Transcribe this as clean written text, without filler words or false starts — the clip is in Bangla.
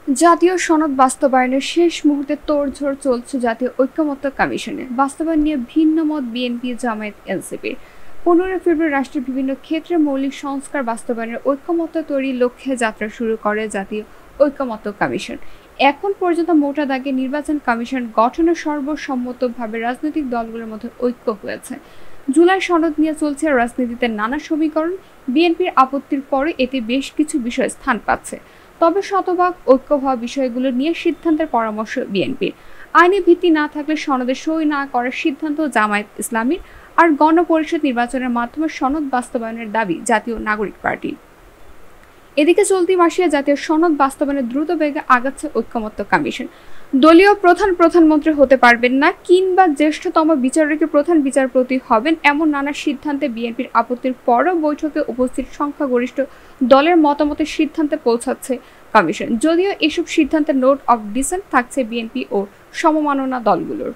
জাতীয় সনদ বাস্তবায়নের শেষ মুহূর্তে তোড়জোড় চলছে জাতীয় ঐকমত্য কমিশনে। বাস্তবায়ন নিয়ে ভিন্ন মত বিএনপি, জামায়াত, এনসিপির। 15 ফেব্রুয়ারি রাষ্ট্রের বিভিন্ন ক্ষেত্রে মৌলিক সংস্কার বাস্তবায়নের ঐকমত্য তৈরির লক্ষ্যে যাত্রা শুরু করে জাতীয় ঐকমত্য কমিশন। এখন পর্যন্ত মোটা দাগে নির্বাচন কমিশন গঠনে সর্বসম্মতভাবে রাজনৈতিক দলগুলোর মধ্যে ঐক্য হয়েছে। জুলাই সনদ নিয়ে চলছে রাজনীতিতে নানা সমীকরণ। বিএনপির আপত্তির পরে এতে বেশ কিছু বিষয় স্থান পাচ্ছে। তবে শতভাগ ঐক্য হওয়া বিষয়গুলো নিয়ে সিদ্ধান্তের পরামর্শ বিএনপির। আইনি ভিত্তি না থাকলে সনদে সই না করার সিদ্ধান্ত জামায়াত ইসলামীর। আর গণপরিষদ নির্বাচনের মাধ্যমে সনদ বাস্তবায়নের দাবি জাতীয় নাগরিক পার্টির। এদিকে চলতি মাসে জাতীয় সনদ বাস্তবায়নে দ্রুত বেগে আগাচ্ছে ঐকমত্য কমিশন। দলীয় প্রধানমন্ত্রী হতে পারবেন না কিংবা জ্যেষ্ঠতম বিচারকের প্রধান বিচারপতি হবেন এমন নানা সিদ্ধান্তে বিএনপির আপত্তির পরও বৈঠকে উপস্থিত সংখ্যাগরিষ্ঠ দলের মতামতের সিদ্ধান্তে পৌঁছাচ্ছে কমিশন। যদিও এসব সিদ্ধান্তে নোট অব ডিসেন্ট থাকছে বিএনপি ও সমমাননা দলগুলোর।